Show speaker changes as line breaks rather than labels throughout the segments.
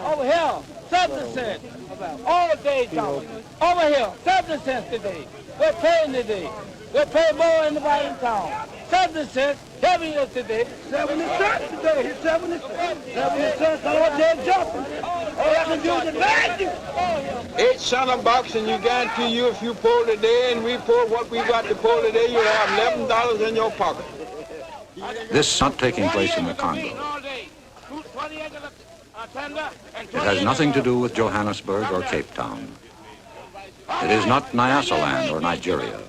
Over here, 70 cents. All day talking. Over here, 70 cents today. We're paying today. We're paying more than anybody in town. 70 cents, 7 years today. 70 cents today. He's 70 cents. 70 cents all day jumping. All I can do is advise you.
8 cents a box, and you guarantee you if you pull today and we pull what we got to pull today, you'll have $11 in your pocket.
This is not taking place in the Congo. It has nothing to do with Johannesburg or Cape Town. It is not Nyasaland or Nigeria.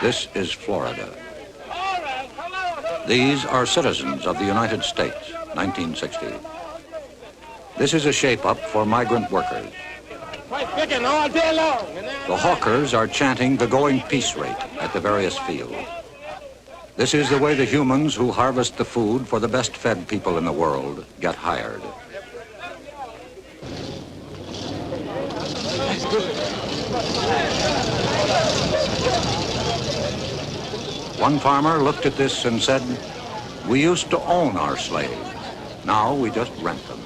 This is Florida. These are citizens of the United States, 1960. This is a shape-up for migrant workers. The hawkers are chanting the going peace rate at the various fields. This is the way the humans who harvest the food for the best-fed people in the world get hired. One farmer looked at this and said, "We used to own our slaves. Now we just rent them."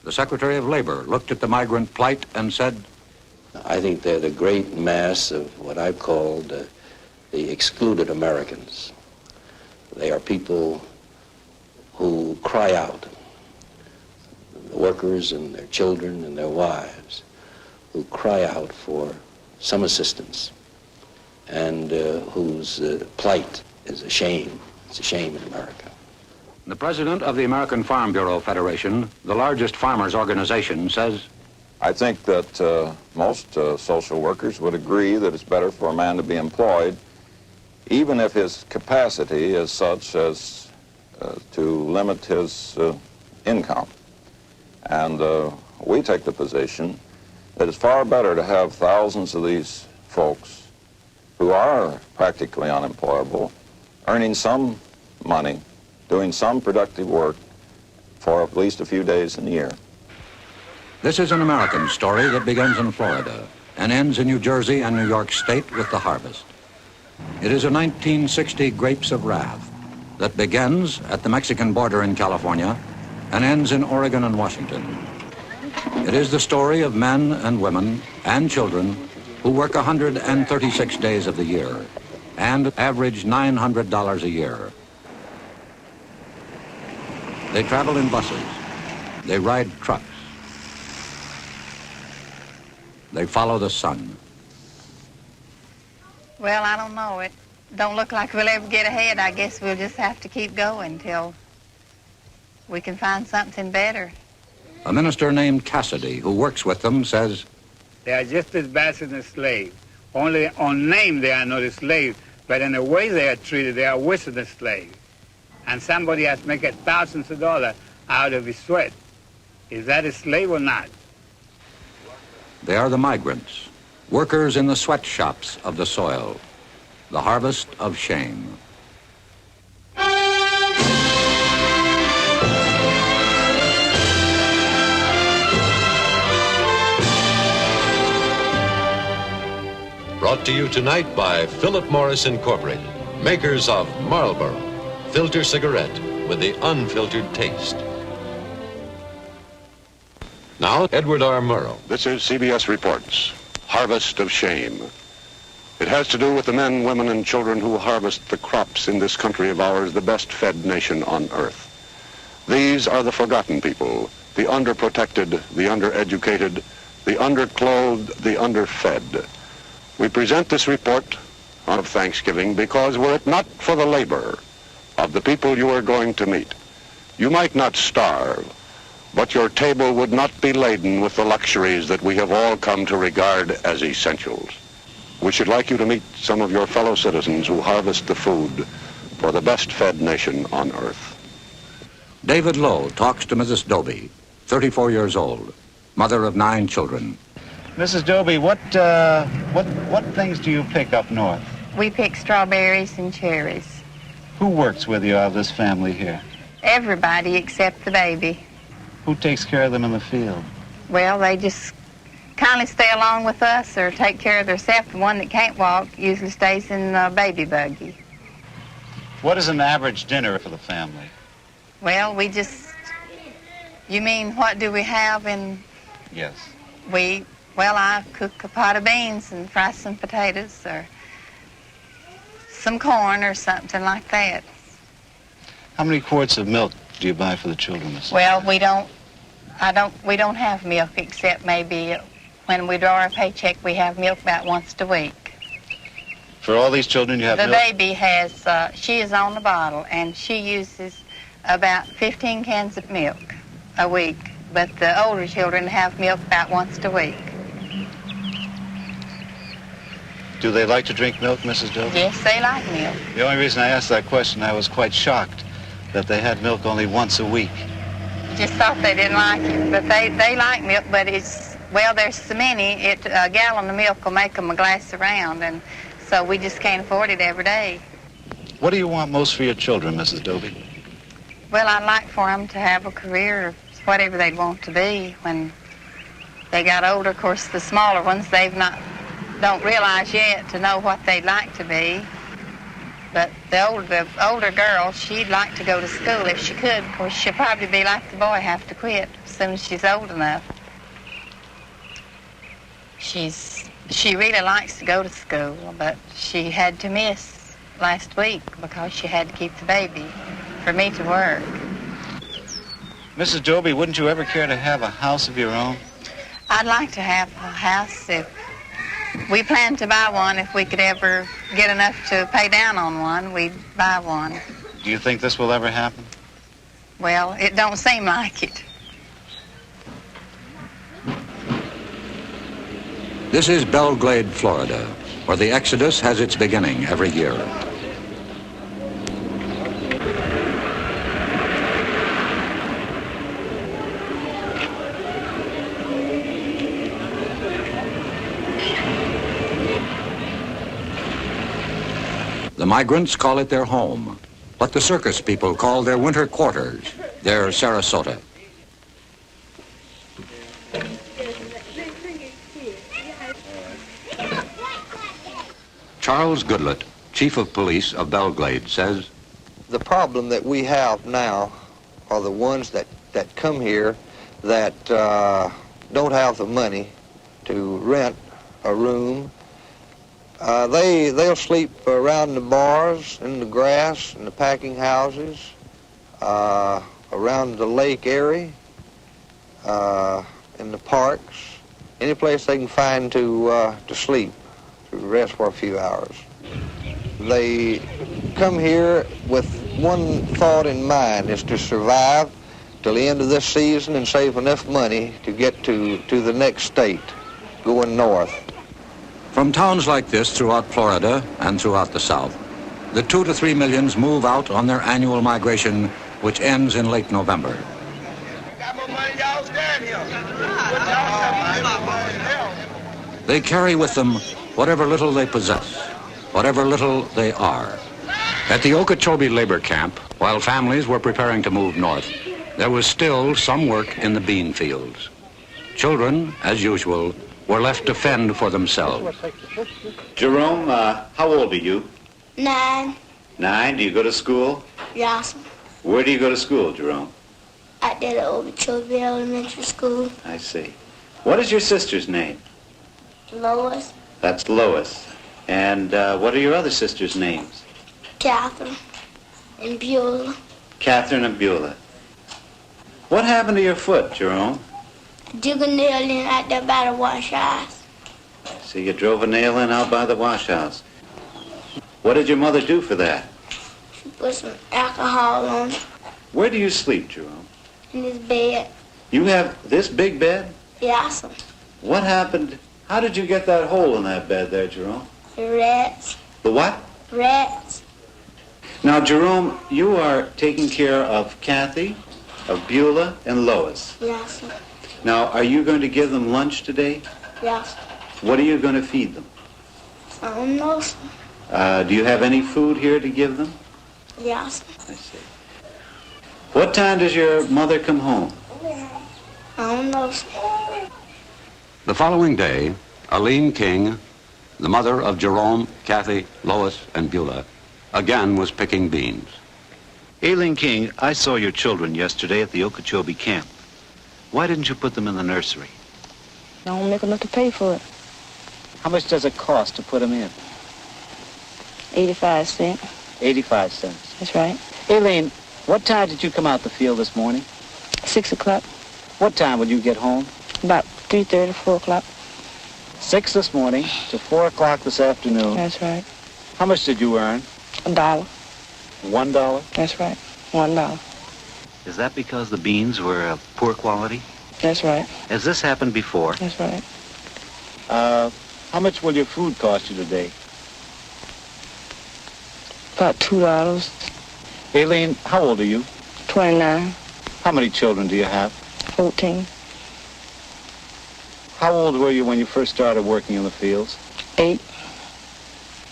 The Secretary of Labor looked at the migrant plight and said,
I think they're the great mass of what I've called the excluded Americans. They are people who cry out, the workers and their children and their wives, who cry out for some assistance, and whose plight is a shame. It's a shame in America.
The president of the American Farm Bureau Federation, the largest farmers' organization, says,
I think that most social workers would agree that it's better for a man to be employed, even if his capacity is such as to limit his income. And we take the position that it's far better to have thousands of these folks who are practically unemployable, earning some money, doing some productive work for at least a few days in the year.
This is an American story that begins in Florida and ends in New Jersey and New York State with the harvest. It is a 1960 Grapes of Wrath that begins at the Mexican border in California and ends in Oregon and Washington. It is the story of men and women and children who work 136 days of the year and average $900 a year. They travel in buses. They ride trucks. They follow the sun.
Well, I don't know. It don't look like we'll ever get ahead. I guess we'll just have to keep going till we can find something better.
A minister named Cassidy, who works with them, says,
they are just as bad as the slaves. Only on name they are not a slave, but in the way they are treated, they are worse than a slave. And somebody has to make thousands of dollars out of his sweat. Is that a slave or not?
They are the migrants, workers in the sweatshops of the soil, the harvest of shame.
Brought to you tonight by Philip Morris Incorporated, makers of Marlboro, filter cigarette with the unfiltered taste. Now, Edward R. Murrow.
This is CBS Reports, Harvest of Shame. It has to do with the men, women, and children who harvest the crops in this country of ours, the best-fed nation on earth. These are the forgotten people, the underprotected, the undereducated, the underclothed, the underfed. We present this report on Thanksgiving because were it not for the labor of the people you are going to meet, you might not starve, but your table would not be laden with the luxuries that we have all come to regard as essentials. We should like you to meet some of your fellow citizens who harvest the food for the best-fed nation on earth.
David Lowe talks to Mrs. Doby, 34 years old, mother of 9 children.
Mrs. Doby, what things do you pick up north?
We pick strawberries and cherries.
Who works with you out of this family here?
Everybody except the baby.
Who takes care of them in the field?
Well, they just kindly stay along with us or take care of themselves. The one that can't walk usually stays in the baby buggy.
What is an average dinner for the family?
Well, we just, you mean what do we have in,
Yes.
well, I cook a pot of beans and fry some potatoes or some corn or something like that.
How many quarts of milk do you buy for the children, Mrs.
Well, we don't have milk except maybe when we draw our paycheck, we have milk about once a week.
For all these children, you have
The
milk?
baby has, she is on the bottle, and she uses about 15 cans of milk a week. But the older children have milk about once a week.
Do they like to drink milk, Mrs. Dobie?
Yes, they like milk.
The only reason I asked that question, I was quite shocked that they had milk only once a week.
Just thought they didn't like it, but they like milk, but it's, well, there's so many, a gallon of milk will make them a glass around, and so we just can't afford it every day.
What do you want most for your children, Mrs. Dobie?
Well, I'd like for them to have a career, whatever they'd want to be when they got older. Of course, the smaller ones, don't realize yet to know what they'd like to be. But the older girl, she'd like to go to school if she could. Of course, she'll probably be like the boy, have to quit as soon as she's old enough. She really likes to go to school, but she had to miss last week because she had to keep the baby for me to work.
Mrs. Dobie, wouldn't you ever care to have a house of your own?
I'd like to have a house if we plan to buy one. If we could ever get enough to pay down on one, we'd buy one.
Do you think this will ever happen?
Well, it don't seem like it.
This is Belglade, Florida, where the Exodus has its beginning every year. The migrants call it their home, what the circus people call their winter quarters, their Sarasota. Charles Goodlett, Chief of Police of Belglade, says,
The problem that we have now are the ones that come here that don't have the money to rent a room. They'll sleep around the bars, in the grass, in the packing houses, around the lake area, in the parks, any place they can find to sleep, to rest for a few hours. They come here with one thought in mind, is to survive till the end of this season and save enough money to get to the next state, going north.
From towns like this throughout Florida and throughout the South, the 2 to 3 millions move out on their annual migration, which ends in late November. They carry with them whatever little they possess, whatever little they are. At the Okeechobee labor camp, while families were preparing to move north, there was still some work in the bean fields. Children, as usual, were left to fend for themselves.
Jerome, how old are you?
9.
9. Do you go to school?
Yes.
Where do you go to school, Jerome?
At the Okeechobee Elementary School.
I see. What is your sister's name?
Lois.
That's Lois. And what are your other sisters' names?
Catherine. And Beulah.
Catherine and Beulah. What happened to your foot, Jerome?
Dig a nail in out there by the wash house.
So you drove a nail in out by the wash house. What did your mother do for that?
She put some alcohol on it.
Where do you sleep, Jerome?
In his bed.
You have this big bed?
Yes.
What happened? How did you get that hole in that bed there, Jerome?
The rats.
The what?
Rats.
Now, Jerome, you are taking care of Kathy, of Beulah, and Lois.
Yes.
Now, are you going to give them lunch today?
Yes.
What are you going to feed them?
I don't know.
Do you have any food here to give them?
Yes.
I see. What time does your mother come home?
I don't know.
The following day, Aline King, the mother of Jerome, Kathy, Lois, and Beulah, again was picking beans.
Aileen King, I saw your children yesterday at the Okeechobee camp. Why didn't you put them in the nursery?
I don't make enough to pay for it.
How much does it cost to put them in?
85 cents.
85 cents.
That's right.
Aileen, what time did you come out the field this morning?
6 o'clock.
What time would you get home?
About 3:30, 4 o'clock.
6 this morning to 4 o'clock this afternoon.
That's right.
How much did you earn?
$1.
$1?
That's right. $1.
Is that because the beans were of poor quality?
That's right.
Has this happened before?
That's right.
How much will your food cost you today?
About $2.
Aileen, how old are you?
29.
How many children do you have?
14.
How old were you when you first started working in the fields?
8.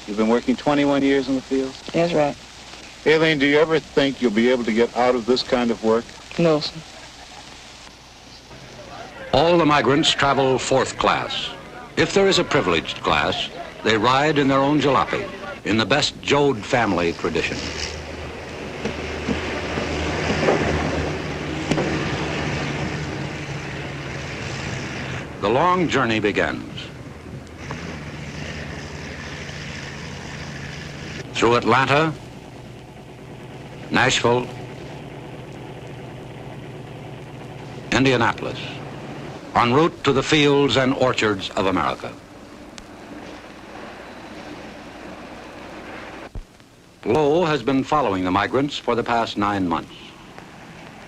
You've been working 21 years in the fields?
That's right.
Aileen, do you ever think you'll be able to get out of this kind of work?
No, sir.
All the migrants travel fourth class. If there is a privileged class, they ride in their own jalopy, in the best Jode family tradition. The long journey begins. Through Atlanta, Nashville, Indianapolis, en route to the fields and orchards of America. Lowe has been following the migrants for the past 9 months.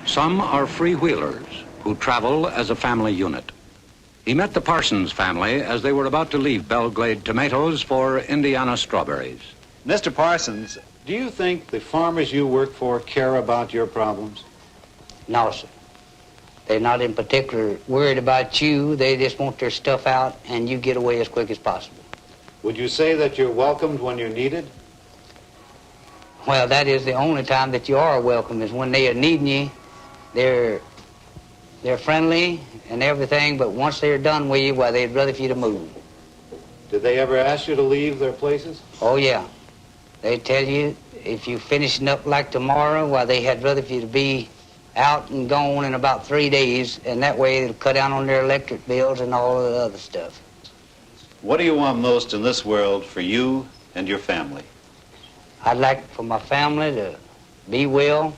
Some are freewheelers who travel as a family unit. He met the Parsons family as they were about to leave Belglade tomatoes for Indiana strawberries.
Mr. Parsons, do you think the farmers you work for care about your problems?
No, sir. They're not in particular worried about you. They just want their stuff out and you get away as quick as possible.
Would you say that you're welcomed when you're needed?
Well, that is the only time that you are welcome, is when they are needing you. They're friendly and everything, but once they're done with you, well, they'd rather for you to move.
Did they ever ask you to leave their places?
Oh, yeah. They tell you if you're finishing up like tomorrow, well, they had rather for you to be out and gone in about 3 days, and that way it'll cut down on their electric bills and all of the other stuff.
What do you want most in this world for you and your family?
I'd like for my family to be well,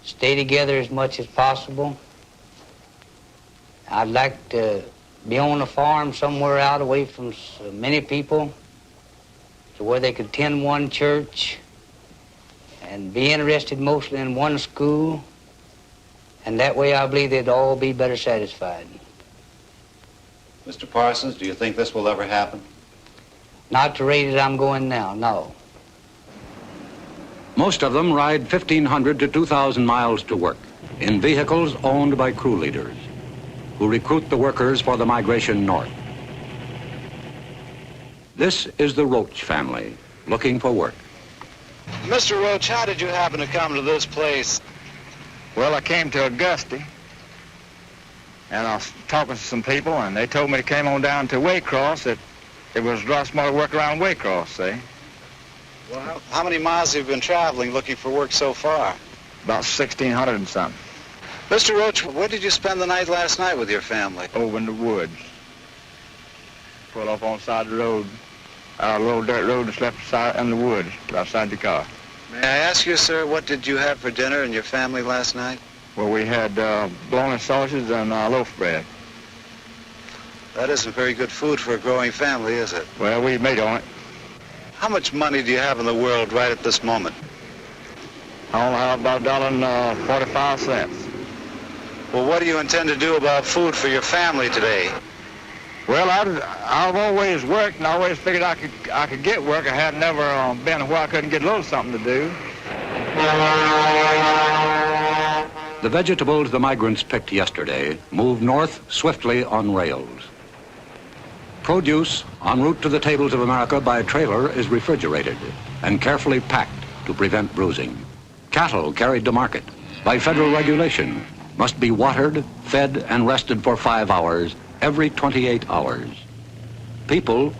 stay together as much as possible. I'd like to be on a farm somewhere out away from so many people, to where they could attend one church and be interested mostly in one school, and that way I believe they'd all be better satisfied.
Mr. Parsons, do you think this will ever happen?
Not at the rate that I'm going now, no.
Most of them ride 1,500 to 2,000 miles to work in vehicles owned by crew leaders who recruit the workers for the migration north. This is the Roach family looking for work.
Mr. Roach, how did you happen to come to this place?
Well, I came to Augusta, and I was talking to some people, and they told me to come on down to Waycross, that it was a lot smarter work around Waycross, see?
Well, how many miles have you been traveling looking for work so far?
About 1,600 and something.
Mr. Roach, where did you spend the night last night with your family?
Over in the woods. Pulled off on the side of the road, a little dirt road and slept in the woods outside the car.
May I ask you, sir, what did you have for dinner and your family last night?
Well, we had bologna sausage and loaf bread.
That isn't very good food for a growing family, is it?
Well, we made on it.
How much money do you have in the world right at this moment?
I only have about $1.45.
Well, what do you intend to do about food for your family today?
Well, I've always worked and I always figured I could get work. I had never been where I couldn't get a little something to do.
The vegetables the migrants picked yesterday moved north swiftly on rails. Produce en route to the tables of America by trailer is refrigerated and carefully packed to prevent bruising. Cattle carried to market by federal regulation must be watered, fed, and rested for 5 hours every 28 hours. People,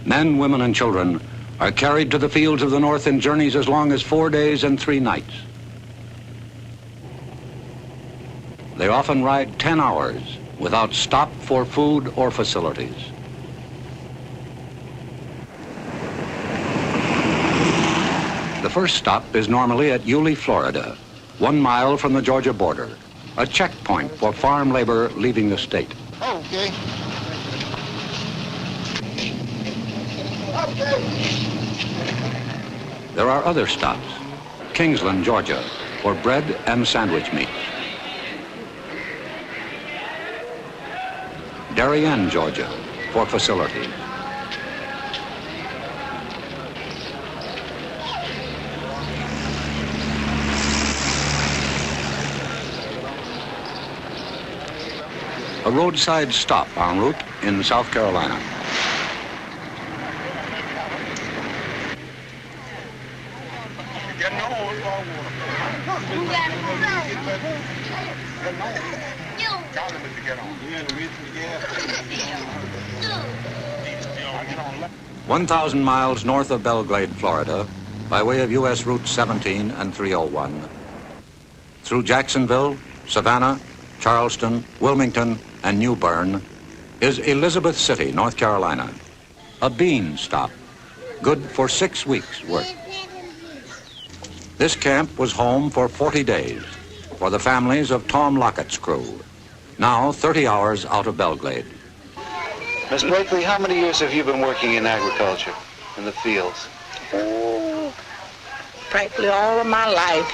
men, women, and children, are carried to the fields of the North in journeys as long as 4 days and 3 nights. They often ride 10 hours without stop for food or facilities. The first stop is normally at Yulee, Florida, 1 mile from the Georgia border, a checkpoint for farm labor leaving the state.
Okay.
There are other stops. Kingsland, Georgia, for bread and sandwich meats. Darien, Georgia, for facilities. A roadside stop en route in South Carolina. One 1,000 miles north of Belgrade, Florida, by way of U.S. Route 17 and 301, through Jacksonville, Savannah, Charleston, Wilmington, and New Bern, is Elizabeth City, North Carolina, a bean stop, good for 6 weeks' work. This camp was home for 40 days for the families of Tom Lockett's crew, now 30 hours out of Belgrade.
Miss Blakely, how many years have you been working in agriculture, in the fields?
Oh, practically all of my life.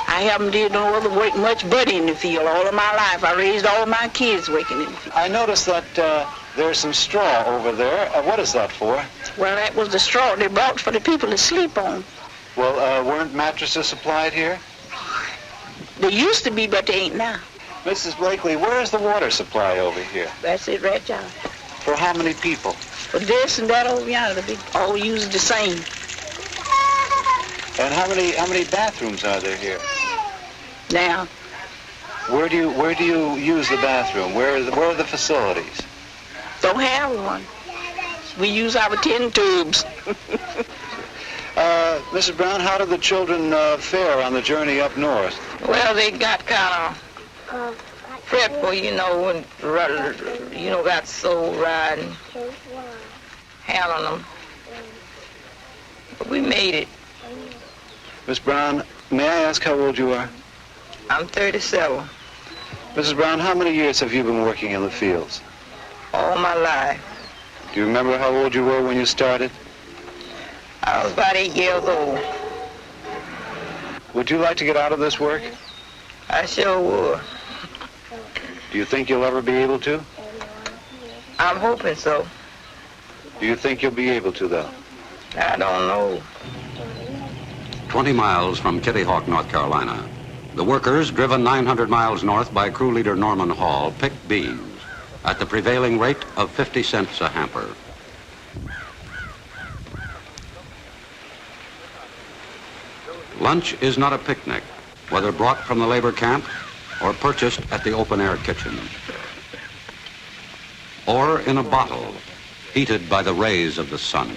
I haven't did no other work much but in the field all of my life. I raised all my kids working in the field.
I noticed that there's some straw over there. What is that for?
Well, that was the straw they brought for the people to sleep on.
Well, weren't mattresses supplied here?
They used to be, but they ain't now.
Mrs. Blakely, where is the water supply over here?
That's it right there.
For how many people?
For this and that over yonder, they all use the same.
And how many bathrooms are there here?
Now.
Where do you use the bathroom? Where are the facilities?
Don't have one. We use our tin tubes.
Mrs. Brown, how did the children fare on the journey up north?
Well, they got kind of fretful, and got so riding, handling them. But we made it.
Miss Brown, may I ask how old you are?
I'm 37.
Mrs. Brown, how many years have you been working in the fields?
All my life.
Do you remember how old you were when you started?
I was about 8 years old.
Would you like to get out of this work?
I sure would.
Do you think you'll ever be able to?
I'm hoping so.
Do you think you'll be able to, though?
I don't know.
20 miles from Kitty Hawk, North Carolina, the workers, driven 900 miles north by crew leader Norman Hall, picked beans at the prevailing rate of 50 cents a hamper. Lunch is not a picnic, whether brought from the labor camp or purchased at the open-air kitchen, or in a bottle, heated by the rays of the sun.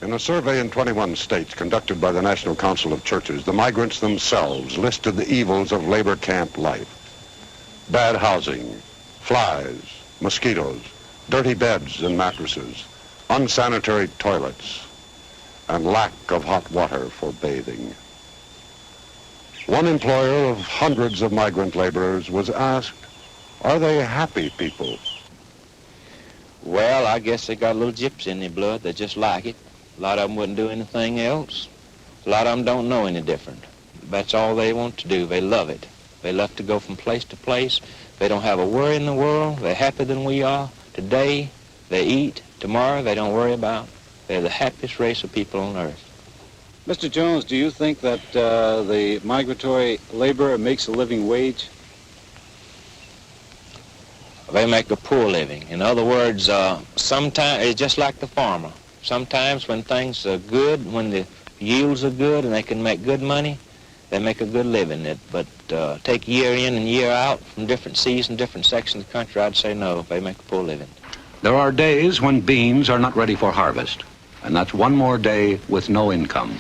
In a survey in 21 states conducted by the National Council of Churches, the migrants themselves listed the evils of labor camp life. Bad housing, flies, mosquitoes, dirty beds and mattresses, unsanitary toilets, and lack of hot water for bathing. One employer of hundreds of migrant laborers was asked, are they happy people?
Well, I guess they got a little gypsy in their blood. They just like it. A lot of them wouldn't do anything else. A lot of them don't know any different. That's all they want to do. They love it. They love to go from place to place. They don't have a worry in the world. They're happier than we are. Today, they eat. Tomorrow, they don't worry about. They're the happiest race of people on earth.
Mr. Jones, do you think that the migratory laborer makes a living wage?
They make a poor living. In other words, sometimes it's just like the farmer. Sometimes when things are good, when the yields are good and they can make good money, they make a good living. But take year in and year out from different seasons, different sections of the country, I'd say no, they make a poor living.
There are days when beans are not ready for harvest. and that's one more day with no income.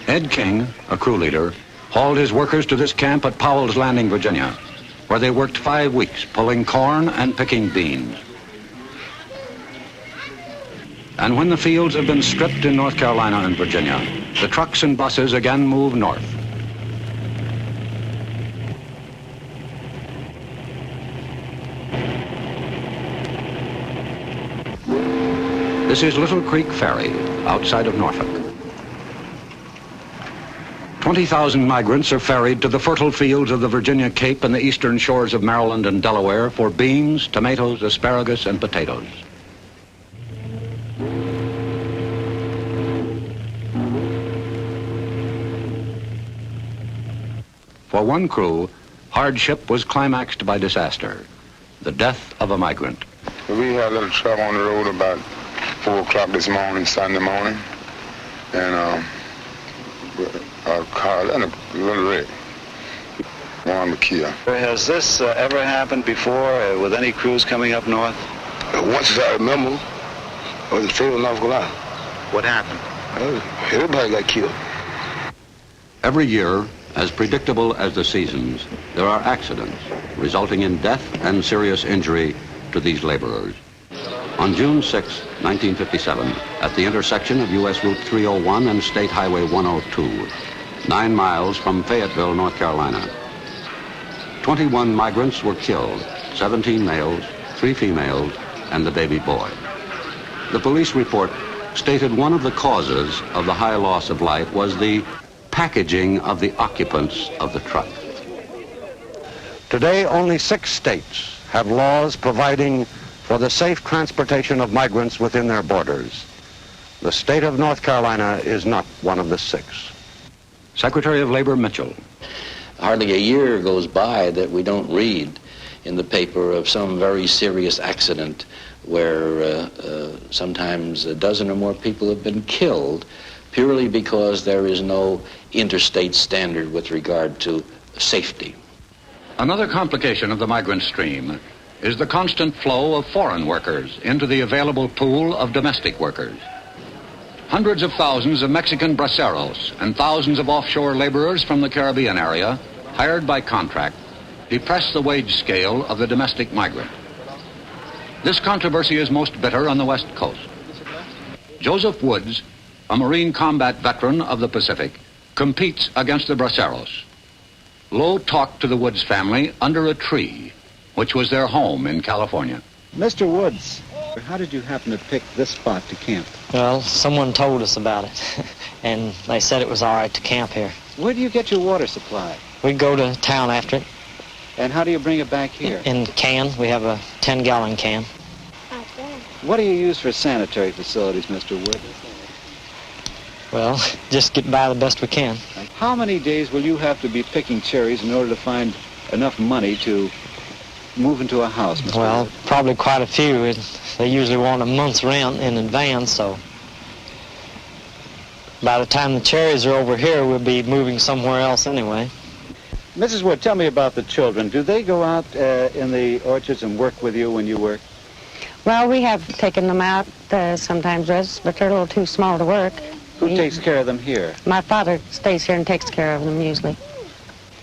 Ed King, a crew leader, hauled his workers to this camp at Powell's Landing, Virginia, where they worked 5 weeks pulling corn and picking beans. And when the fields have been stripped in North Carolina and Virginia, the trucks and buses again move north. This is Little Creek Ferry, outside of Norfolk. 20,000 migrants are ferried to the fertile fields of the Virginia Cape and the eastern shores of Maryland and Delaware for beans, tomatoes, asparagus, and potatoes. For one crew, hardship was climaxed by disaster, the death of a migrant.
We had a little trouble on the road about 4 o'clock this morning, Sunday morning, and a car and a little wreck. One was killed.
Has this ever happened before with any crews coming up north?
Once I remember, I was in Fayetteville, North Carolina.
What happened?
Everybody got killed.
Every year, as predictable as the seasons, there are accidents resulting in death and serious injury to these laborers. On June 6, 1957, at the intersection of U.S. Route 301 and State Highway 102, 9 miles from Fayetteville, North Carolina, 21 migrants were killed, 17 males, 3 females, and the baby boy. The police report stated one of the causes of the high loss of life was the packaging of the occupants of the truck. Today, only 6 states have laws providing for the safe transportation of migrants within their borders. The state of North Carolina is not one of the 6. Secretary of Labor Mitchell.
Hardly a year goes by that we don't read in the paper of some very serious accident where sometimes a dozen or more people have been killed purely because there is no interstate standard with regard to safety.
Another complication of the migrant stream is the constant flow of foreign workers into the available pool of domestic workers. Hundreds of thousands of Mexican braceros and thousands of offshore laborers from the Caribbean area, hired by contract, depress the wage scale of the domestic migrant. This controversy is most bitter on the West Coast. Joseph Woods, a Marine combat veteran of the Pacific, competes against the braceros. Lowe talked to the Woods family under a tree, which was their home in California.
Mr. Woods, how did you happen to pick this spot to camp?
Well, someone told us about it, and they said it was all right to camp here.
Where do you get your water supply?
We go to town after it.
And how do you bring it back here?
In cans. We have a 10-gallon can.
What do you use for sanitary facilities, Mr. Woods?
Well, just get by the best we can.
How many days will you have to be picking cherries in order to find enough money to move into a house, Mr.
Well,
Woods?
probably quite a few. They usually want a month's rent in advance, so by the time the cherries are over here, we'll be moving somewhere else anyway.
Mrs. Wood, tell me about the children. Do they go out in the orchards and work with you when you work?
Well, we have taken them out sometimes, but they're a little too small to work.
Who takes care of them here?
My father stays here and takes care of them usually.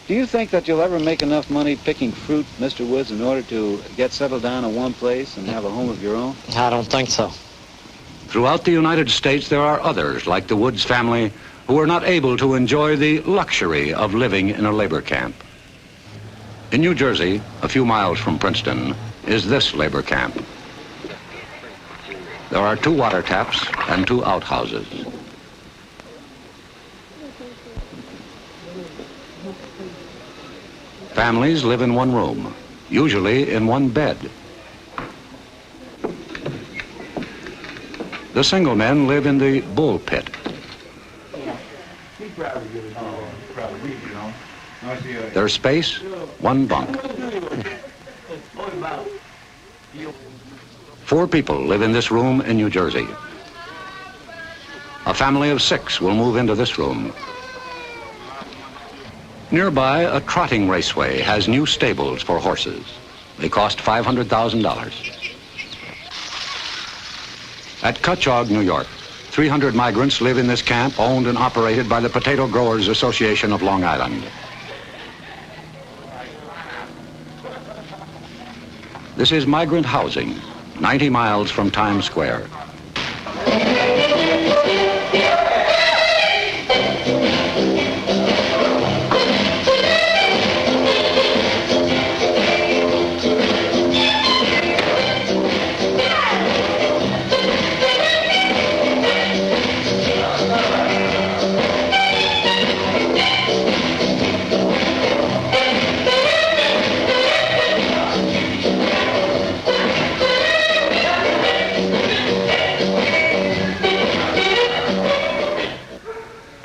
Do you think that you'll ever make enough money picking fruit, Mr. Woods, in order to get settled down in one place and have a home of your own?
I don't think so.
Throughout the United States, there are others, like the Woods family, who are not able to enjoy the luxury of living in a labor camp. In New Jersey, a few miles from Princeton, is this labor camp. There are 2 water taps and 2 outhouses. Families live in one room, usually in one bed. The single men live in the bull pit. Their space, 1 bunk. 4 people live in this room in New Jersey. A family of 6 will move into this room. Nearby, a trotting raceway has new stables for horses. They cost $500,000. At Cutchogue, New York, 300 migrants live in this camp owned and operated by the Potato Growers Association of Long Island. This is migrant housing, 90 miles from Times Square.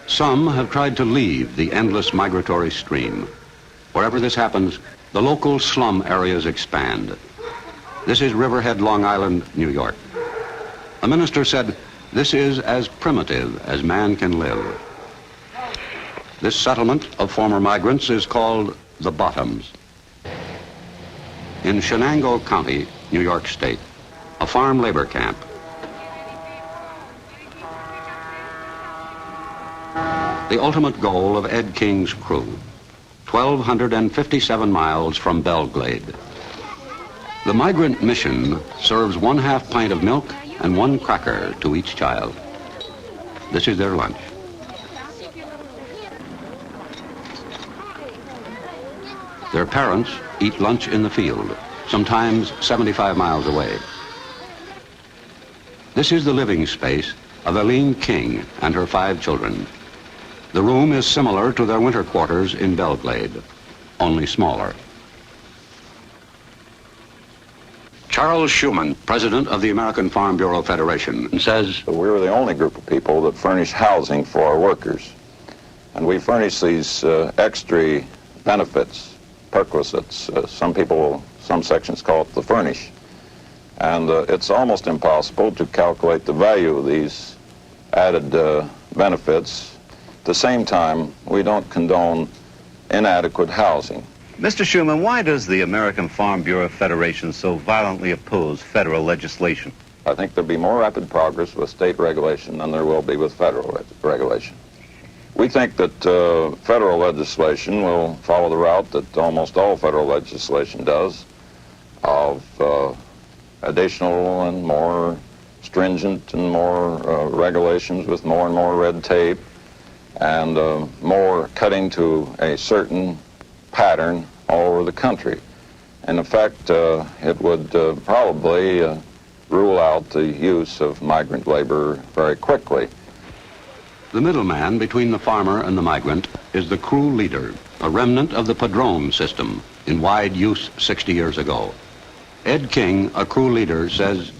Some have tried to leave the endless migratory stream. Wherever this happens, the local slum areas expand. This is Riverhead, Long Island, New York. A minister said, "This is as primitive as man can live." This settlement of former migrants is called the Bottoms. In Shenango County, New York State, a farm labor camp. The ultimate goal of Ed King's crew, 1,257 miles from Belglade. The migrant mission serves 1/2 pint of milk and 1 cracker to each child. This is their lunch. Their parents eat lunch in the field, sometimes 75 miles away. This is the living space of Eileen King and her 5 children. The room is similar to their winter quarters in Belglade, only smaller. Charles Schumann, president of the American Farm Bureau Federation, says,
"We were the only group of people that furnish housing for our workers. And we furnish these extra benefits, perquisites. Some sections call it the furnish. And it's almost impossible to calculate the value of these added benefits. At the same time, we don't condone inadequate housing."
Mr. Schumann, why does the American Farm Bureau Federation so violently oppose federal legislation?
I think there'll be more rapid progress with state regulation than there will be with federal regulation. We think that federal legislation will follow the route that almost all federal legislation does, of additional and more stringent and more regulations with more and more red tape, and more cutting to a certain pattern all over the country. In effect, it would probably rule out the use of migrant labor very quickly.
the middleman between the farmer and the migrant is the crew leader, a remnant of the padrone system in wide use 60 years ago. Ed King, a crew leader, says,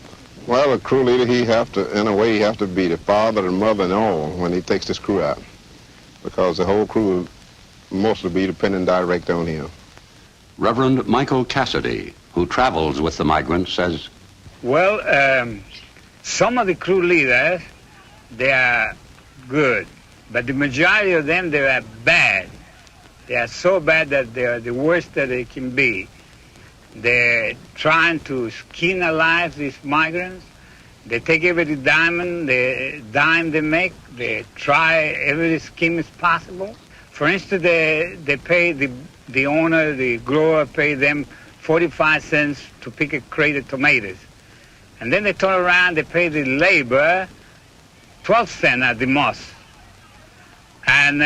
"Well, a crew leader, he have to, in a way, he have to be the father and mother and all when he takes this crew out, because the whole crew will mostly be dependent direct on him."
Reverend Michael Cassidy, who travels with the migrants, says,
Well, some of the crew leaders, they are good, but the majority of them, they are bad. They are so bad that they are the worst that they can be. They're trying to skin alive these migrants. They take every dime they make. They try every scheme is possible. For instance, they pay the owner, the grower, pay them 45 cents to pick a crate of tomatoes. And then they turn around, they pay the labor 12 cents at the most. And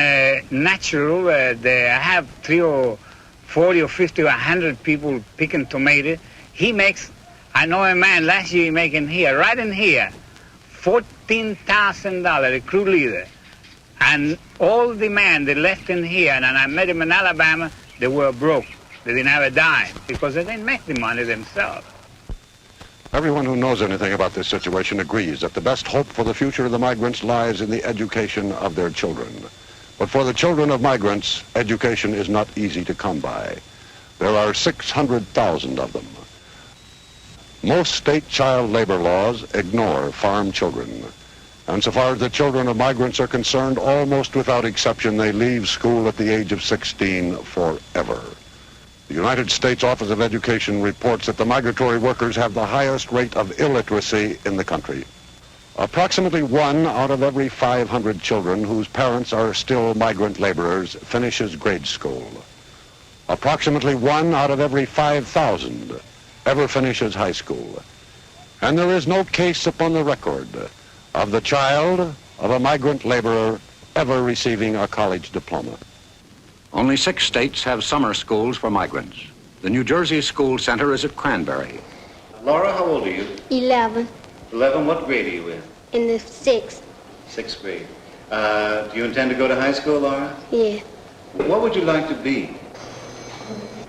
natural, they have 3 or 40 or 50 or 100 people picking tomatoes. He makes, I know a man last year he making here, right in here, $14,000, a crew leader. And all the men they left in here, and I met him in Alabama, they were broke. They didn't have a dime because they didn't make the money themselves.
Everyone who knows anything about this situation agrees that the best hope for the future of the migrants lies in the education of their children. But for the children of migrants, education is not easy to come by. There are 600,000 of them. Most state child labor laws ignore farm children. And so far as the children of migrants are concerned, almost without exception, they leave school at the age of 16 forever. The United States Office of Education reports that the migratory workers have the highest rate of illiteracy in the country. Approximately 1 out of every 500 children whose parents are still migrant laborers finishes grade school. Approximately 1 out of every 5,000 ever finishes high school. And there is no case upon the record of the child of a migrant laborer ever receiving a college diploma.
Only 6 states have summer schools for migrants. The New Jersey School Center is at Cranberry.
Laura, how old are you?
11,
11. What grade are you in?
in the 6th.
6th grade. Do you intend to go to high school, Laura?
Yeah.
What would you like to be?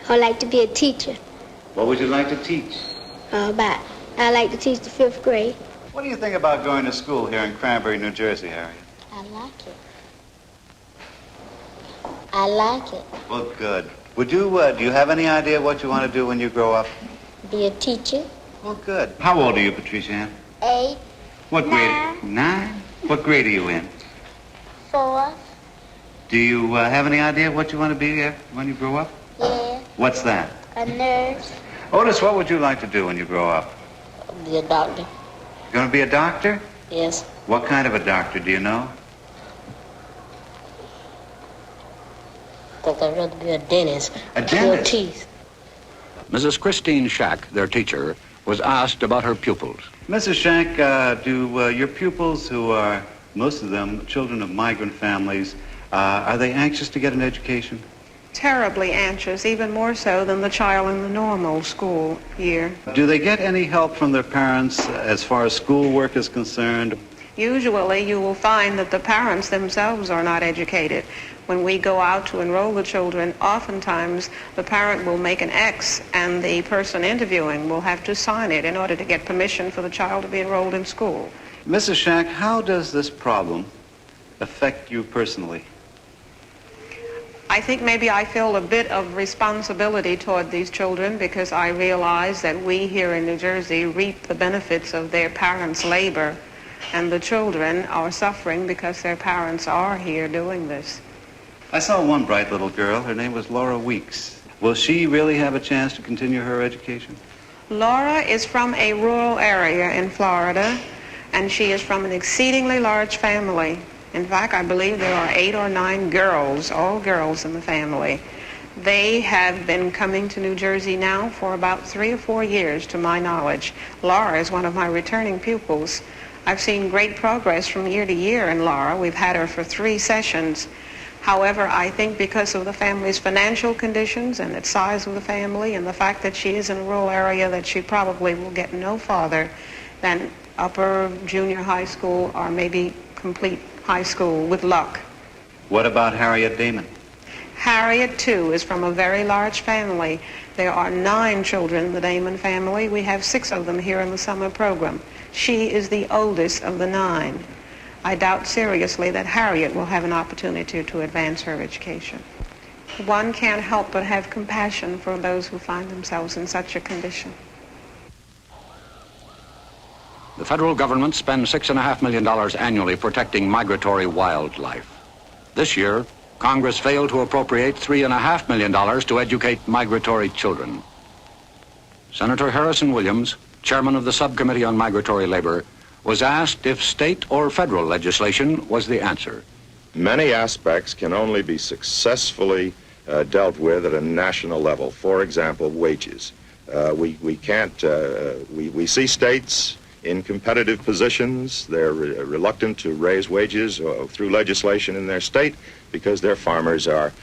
I like to be a teacher.
What would you like to teach?
I like to teach the 5th grade.
What do you think about going to school here in Cranberry, New Jersey, Harriet?
I like it. I like it.
Well, good. Would you, do you have any idea what you want to do when you grow up?
Be a teacher.
Well, good. How old are you, Patricia Ann?
8.
What grade? 9. What grade are you in?
4.
Do you have any idea what you want to be when you grow up?
Yeah.
What's that?
A nurse.
Otis, what would you like to do when you grow up?
Be a doctor.
You going to be a doctor?
Yes.
What kind of a doctor, do you know?
I think I'd rather be a dentist.
A dentist?
Cure teeth.
Mrs. Christine Shack, their teacher, was asked about her pupils.
Mrs. Shack, do your pupils, who are, most of them, children of migrant families, are they anxious to get an education?
Terribly anxious, even more so than the child in the normal school year.
Do they get any help from their parents as far as schoolwork is concerned?
Usually you will find that the parents themselves are not educated. When we go out to enroll the children, oftentimes the parent will make an X and the person interviewing will have to sign it in order to get permission for the child to be enrolled in school.
Mrs. Shack, how does this problem affect you personally?
I think maybe I feel a bit of responsibility toward these children because I realize that we here in New Jersey reap the benefits of their parents' labor, and the children are suffering because their parents are here doing this.
I saw one bright little girl. Her name was Laura Weeks. Will she really have a chance to continue her education?
Laura is from a rural area in Florida, and she is from an exceedingly large family. In fact, I believe there are 8 or 9 girls, all girls in the family. They have been coming to New Jersey now for about 3 or 4 years, to my knowledge. Laura is one of my returning pupils. I've seen great progress from year to year in Laura. We've had her for 3 sessions. However, I think because of the family's financial conditions and the size of the family and the fact that she is in a rural area, that she probably will get no farther than upper junior high school or maybe complete high school with luck.
What about Harriet Damon?
Harriet, too, is from a very large family. There are 9 children in the Damon family. We have 6 of them here in the summer program. She is the oldest of the 9. I doubt seriously that Harriet will have an opportunity to advance her education. One can't help but have compassion for those who find themselves in such a condition.
The federal government spends $6.5 million annually protecting migratory wildlife. This year, Congress failed to appropriate $3.5 million to educate migratory children. Senator Harrison Williams, chairman of the Subcommittee on Migratory Labor, was asked if state or federal legislation was the answer.
Many aspects can only be successfully dealt with at a national level. For example, wages. We see states in competitive positions. They're reluctant to raise wages through legislation in their state because their farmers are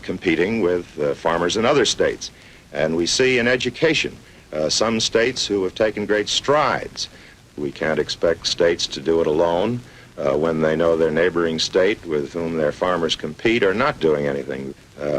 competing with farmers in other states. And we see in education some states who have taken great strides. We can't expect states to do it alone when they know their neighboring state with whom their farmers compete are not doing anything.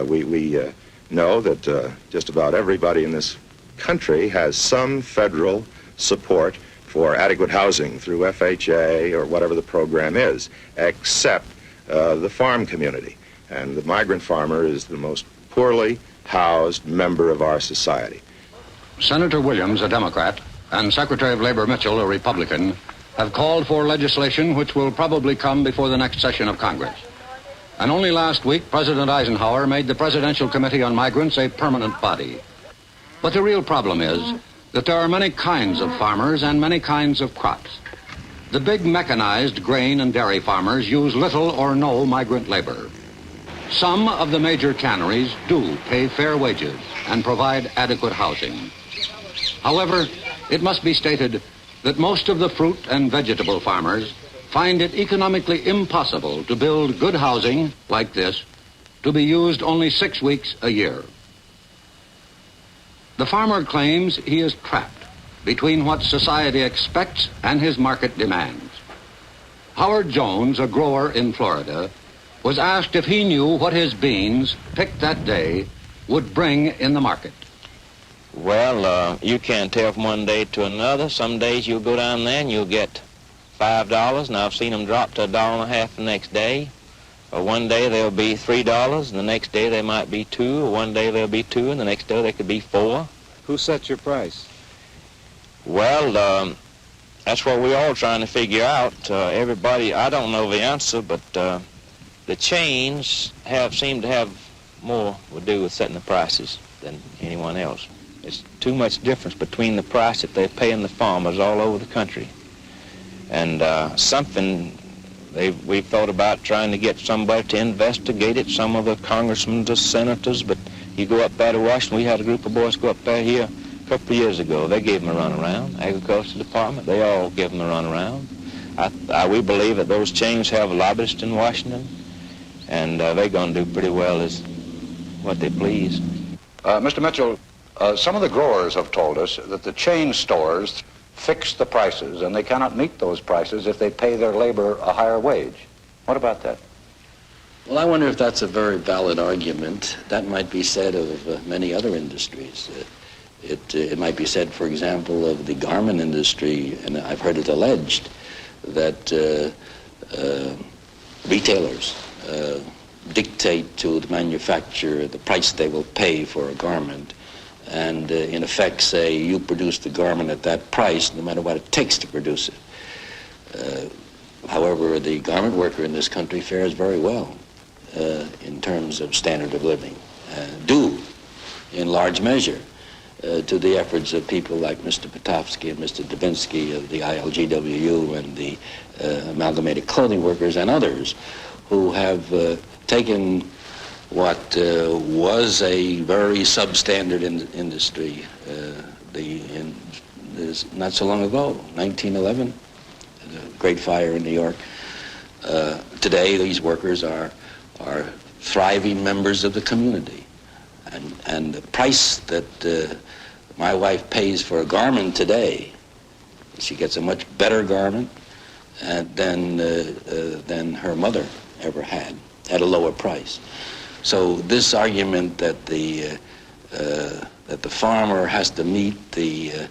We know that just about everybody in this country has some federal support for adequate housing through FHA or whatever the program is, except the farm community. And the migrant farmer is the most poorly housed member of our society.
Senator Williams, a Democrat, and Secretary of Labor Mitchell, a Republican, have called for legislation which will probably come before the next session of Congress. And only last week, President Eisenhower made the Presidential Committee on Migrants a permanent body. But the real problem is that there are many kinds of farmers and many kinds of crops. The big mechanized grain and dairy farmers use little or no migrant labor. Some of the major canneries do pay fair wages and provide adequate housing. However, it must be stated that most of the fruit and vegetable farmers find it economically impossible to build good housing like this to be used only 6 weeks a year. The farmer claims he is trapped between what society expects and his market demands. Howard Jones, a grower in Florida, was asked if he knew what his beans, picked that day, would bring in the market.
Well, you can't tell from one day to another. Some days you'll go down there and you'll get $5, and I've seen them drop to $1.50 the next day. Or one day they'll be $3, and the next day they might be $2, or one day they'll be $2, and the next day they could be $4.
Who sets your price?
Well, that's what we're all trying to figure out. Everybody, I don't know the answer, but the chains seem to have more to do with setting the prices than anyone else. It's too much difference between the price that they're paying the farmers all over the country. And we've thought about trying to get somebody to investigate it, some of the congressmen, the senators, but you go up there to Washington, we had a group of boys go up there here a couple of years ago. They gave them a runaround. Agriculture Department, they all give them a runaround. We believe that those chains have lobbyists in Washington, and they're going to do pretty well as what they please.
Mr. Mitchell, some of the growers have told us that the chain stores fix the prices, and they cannot meet those prices if they pay their labor a higher wage. What about that?
Well, I wonder if that's a very valid argument. That might be said of many other industries. It might be said, for example, of the garment industry, and I've heard it alleged that retailers dictate to the manufacturer the price they will pay for a garment, and in effect say, you produce the garment at that price no matter what it takes to produce it. However, the garment worker in this country fares very well in terms of standard of living, due in large measure to the efforts of people like Mr. Potofsky and Mr. Davinsky of the ILGWU and the Amalgamated Clothing Workers and others who have taken what was a very substandard industry not so long ago, 1911, the Great Fire in New York. Today, these workers are thriving members of the community. And the price that my wife pays for a garment today, she gets a much better garment than her mother ever had at a lower price. So this argument that the farmer has to meet the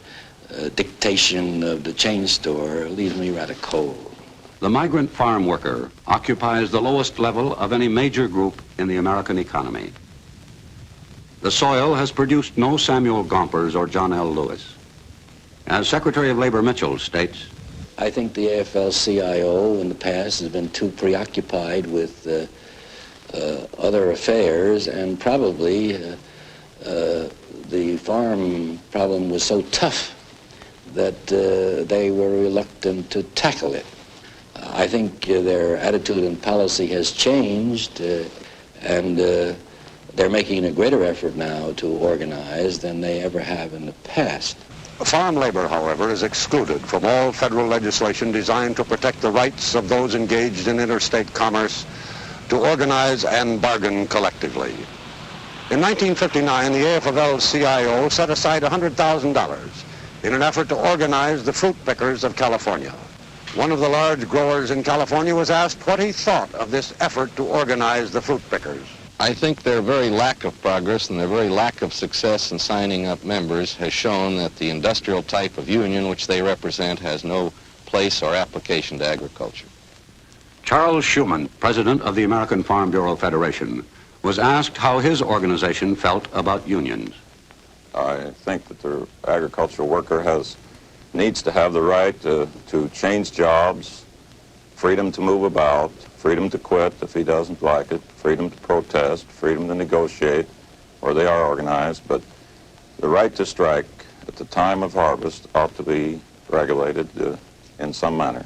dictation of the chain store leaves me rather cold.
The migrant farm worker occupies the lowest level of any major group in the American economy. The soil has produced no Samuel Gompers or John L. Lewis. As Secretary of Labor Mitchell states,
I think the AFL-CIO in the past has been too preoccupied with other affairs, and probably the farm problem was so tough that they were reluctant to tackle it. I think their attitude and policy has changed, and they're making a greater effort now to organize than they ever have in the past.
Farm labor, however, is excluded from all federal legislation designed to protect the rights of those engaged in interstate commerce to organize and bargain collectively. In 1959, the AFL-CIO set aside $100,000 in an effort to organize the fruit pickers of California. One of the large growers in California was asked what he thought of this effort to organize the fruit pickers.
I think their very lack of progress and their very lack of success in signing up members has shown that the industrial type of union which they represent has no place or application to agriculture.
Charles Schumann, president of the American Farm Bureau Federation, was asked how his organization felt about unions.
I think that the agricultural worker needs to have the right to change jobs, freedom to move about, freedom to quit if he doesn't like it, freedom to protest, freedom to negotiate, or they are organized, but the right to strike at the time of harvest ought to be regulated in some manner.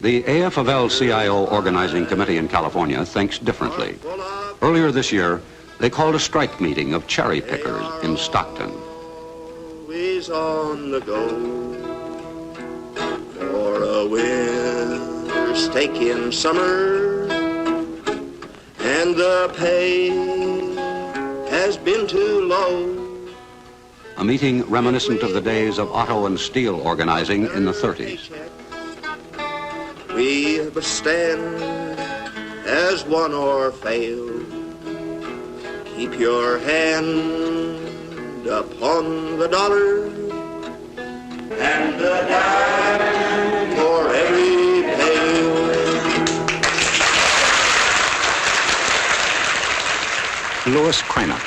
The AFL-CIO Organizing Committee in California thinks differently. Earlier this year, they called a strike meeting of cherry pickers in Stockton.
Always on the go for a winter steak in summer, and the pay has been too low.
A meeting reminiscent of the days of auto and steel organizing in the 30s.
We must stand as one or fail. Keep your hand upon the dollar and the dime for every pail.
Louis Craner,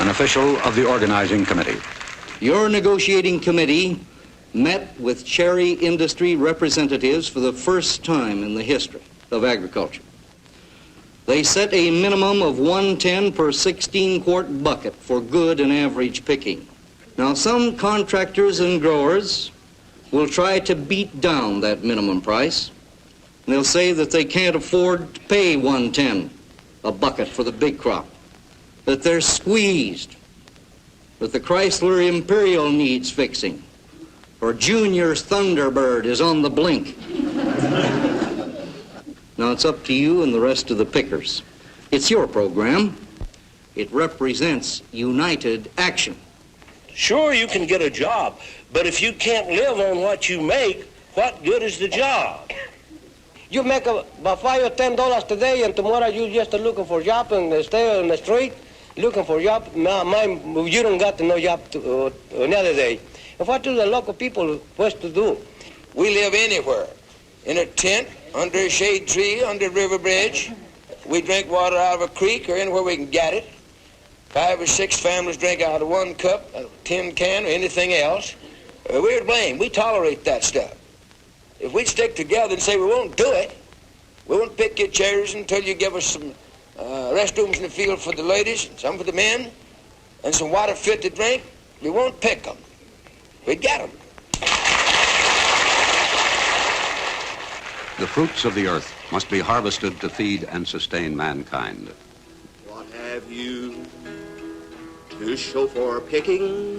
an official of the organizing committee.
Your negotiating committee met with cherry industry representatives for the first time in the history of agriculture. They set a minimum of 110 per 16-quart bucket for good and average picking. Now, some contractors and growers will try to beat down that minimum price. They'll say that they can't afford to pay 110 a bucket for the big crop, that they're squeezed, that the Chrysler Imperial needs fixing, or Junior's Thunderbird is on the blink. Now it's up to you and the rest of the pickers. It's your program. It represents united action.
Sure, you can get a job, but if you can't live on what you make, what good is the job?
You make about $5 or $10 today, and tomorrow you just looking for a job and stay on the street looking for a job. You don't got no job another day. And what do the local people supposed to do?
We live anywhere, in a tent, under a shade tree, under a river bridge. We drink water out of a creek or anywhere we can get it. 5 or 6 families drink out of one cup, a tin can, or anything else. We're to blame. We tolerate that stuff. If we stick together and say we won't do it, we won't pick your cherries until you give us some restrooms in the field for the ladies, some for the men, and some water fit to drink, we won't pick them. We'd get them.
The fruits of the earth must be harvested to feed and sustain mankind.
What have you to show for picking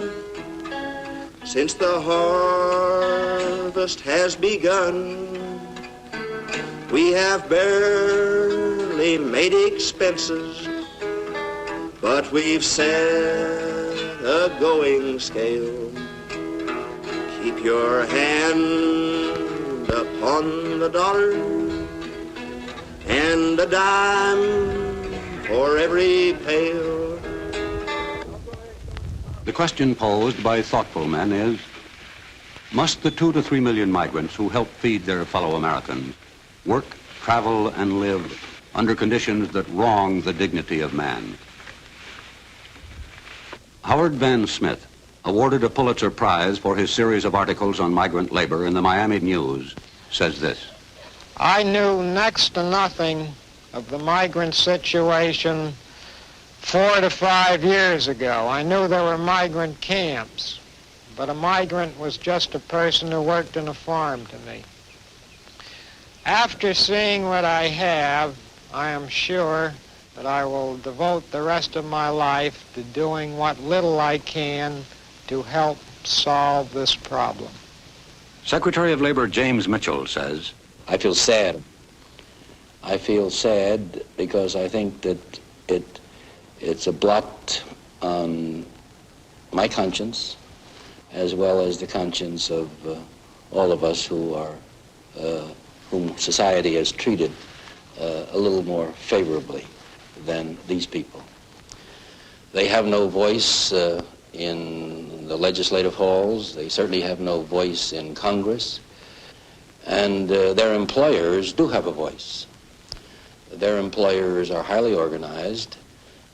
since the harvest has begun? We have barely made expenses, but we've set a going scale. Keep your hand upon the dollar and a dime for every pail.
The question posed by thoughtful men is, must the 2 to 3 million migrants who help feed their fellow Americans work, travel, and live under conditions that wrong the dignity of man? Howard Van Smith, awarded a Pulitzer Prize for his series of articles on migrant labor in the Miami News, says this.
I knew next to nothing of the migrant situation 4 to 5 years ago. I knew there were migrant camps, but a migrant was just a person who worked in a farm to me. After seeing what I have, I am sure that I will devote the rest of my life to doing what little I can to help solve this problem.
Secretary of Labor James Mitchell says,
I feel sad. I feel sad because I think that it's a blot on my conscience as well as the conscience of all of us who are, whom society has treated a little more favorably than these people. They have no voice in the legislative halls. They certainly have no voice in Congress. And their employers do have a voice. Their employers are highly organized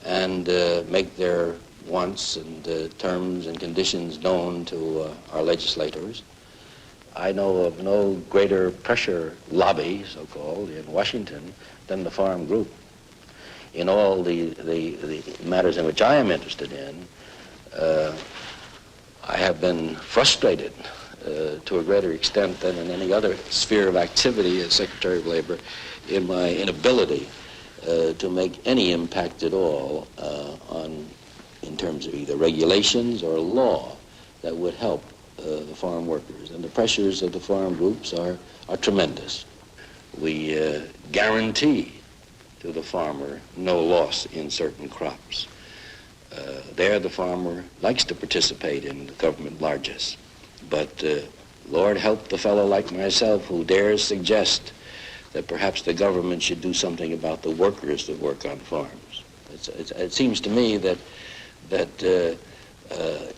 and make their wants and terms and conditions known to our legislators. I know of no greater pressure lobby, so-called, in Washington than the farm group. In all the matters in which I am interested in, I have been frustrated to a greater extent than in any other sphere of activity as Secretary of Labor in my inability to make any impact at all in terms of either regulations or law that would help the farm workers. And the pressures of the farm groups are tremendous. We guarantee to the farmer no loss in certain crops. There the farmer likes to participate in the government largesse. But Lord help the fellow like myself who dares suggest that perhaps the government should do something about the workers that work on farms. It seems to me that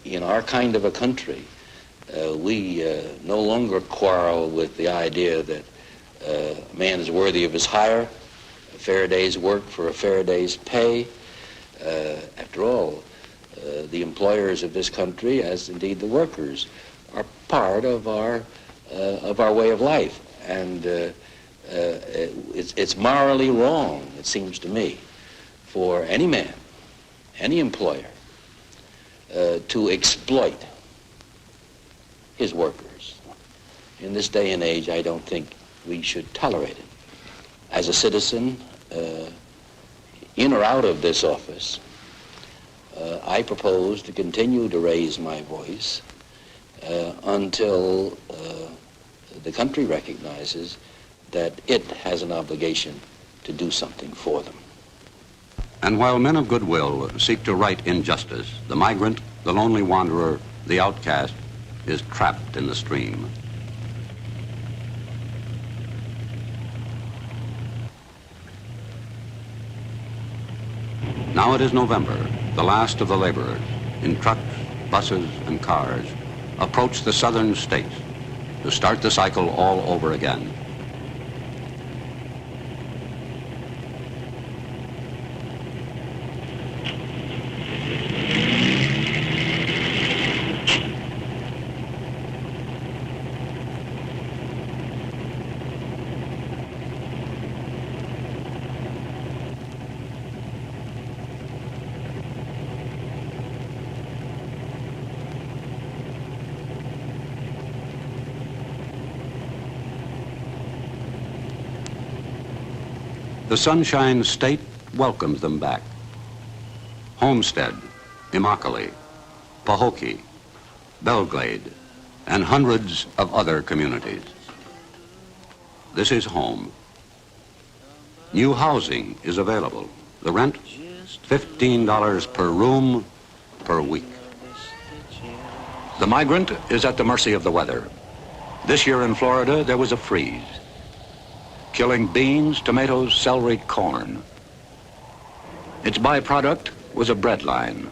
in our kind of a country, we no longer quarrel with the idea that a man is worthy of his hire, a fair day's work for a fair day's pay. After all, the employers of this country, as indeed the workers, are part of our way of life, and it's morally wrong, it seems to me, for any man, any employer, to exploit his workers. In this day and age, I don't think we should tolerate it. As a citizen, in or out of this office, I propose to continue to raise my voice until the country recognizes that it has an obligation to do something for them.
And while men of goodwill seek to right injustice, the migrant, the lonely wanderer, the outcast, is trapped in the stream. Now it is November. The last of the laborers, in trucks, buses, and cars, approach the southern states to start the cycle all over again. The Sunshine State welcomes them back. Homestead, Immokalee, Pahokee, Belglade, and hundreds of other communities. This is home. New housing is available. The rent, $15 per room per week. The migrant is at the mercy of the weather. This year in Florida, there was a freeze, killing beans, tomatoes, celery, corn. Its byproduct was a bread line.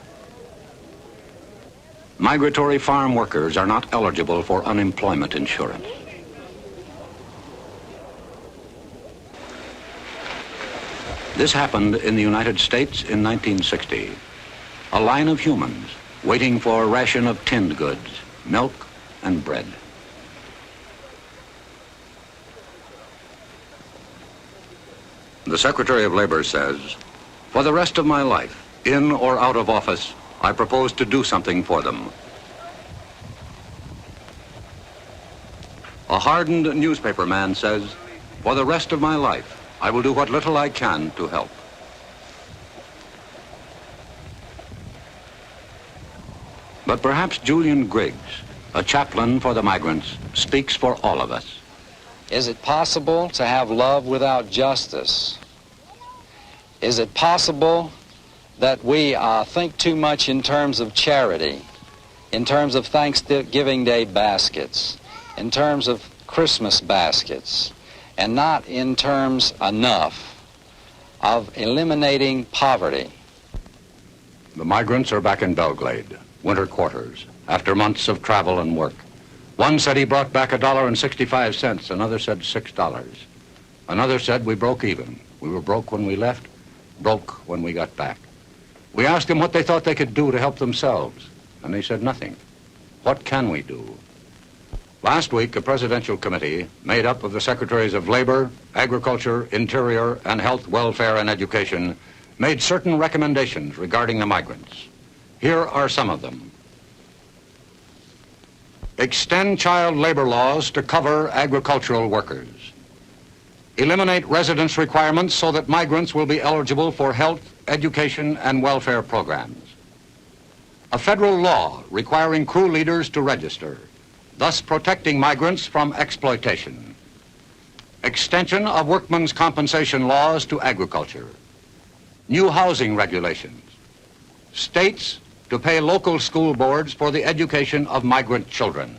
Migratory farm workers are not eligible for unemployment insurance. This happened in the United States in 1960. A line of humans waiting for a ration of tinned goods, milk and bread. The Secretary of Labor says, for the rest of my life, in or out of office, I propose to do something for them. A hardened newspaper man says, for the rest of my life, I will do what little I can to help. But perhaps Julian Griggs, a chaplain for the migrants, speaks for all of us.
Is it possible to have love without justice? Is it possible that we think too much in terms of charity, in terms of Thanksgiving Day baskets, in terms of Christmas baskets, and not in terms enough of eliminating poverty?
The migrants are back in Belglade, winter quarters, after months of travel and work. One said he brought back $1.65, another said $6. Another said we broke even. We were broke when we left, broke when we got back. We asked them what they thought they could do to help themselves, and they said nothing. What can we do? Last week, a presidential committee made up of the Secretaries of Labor, Agriculture, Interior, and Health, Welfare, and Education made certain recommendations regarding the migrants. Here are some of them. Extend child labor laws to cover agricultural workers. Eliminate residence requirements so that migrants will be eligible for health, education, and welfare programs. A federal law requiring crew leaders to register, thus protecting migrants from exploitation. Extension of workmen's compensation laws to agriculture. New housing regulations. States to pay local school boards for the education of migrant children.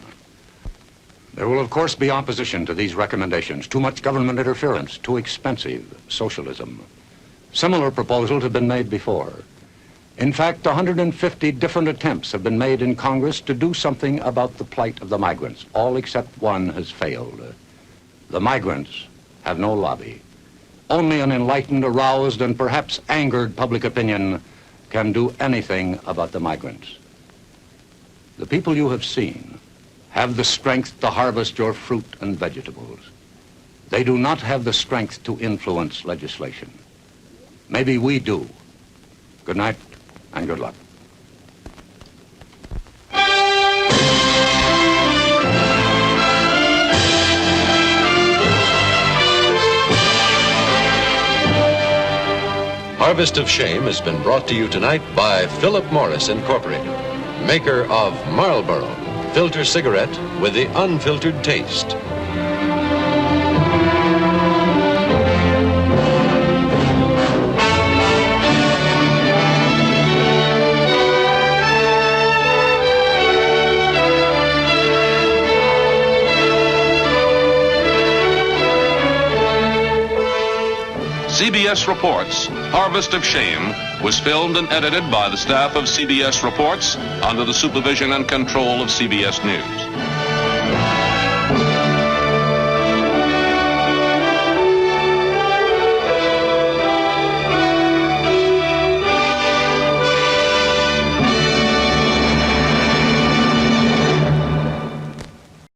There will, of course, be opposition to these recommendations. Too much government interference, too expensive, socialism. Similar proposals have been made before. In fact, 150 different attempts have been made in Congress to do something about the plight of the migrants. All except one has failed. The migrants have no lobby. Only an enlightened, aroused, and perhaps angered public opinion can do anything about the migrants. The people you have seen have the strength to harvest your fruit and vegetables. They do not have the strength to influence legislation. Maybe we do. Good night and good luck.
Harvest of Shame has been brought to you tonight by Philip Morris Incorporated, maker of Marlboro, filter cigarette with the unfiltered taste.
CBS Reports, Harvest of Shame, was filmed and edited by the staff of CBS Reports under the supervision and control of CBS News.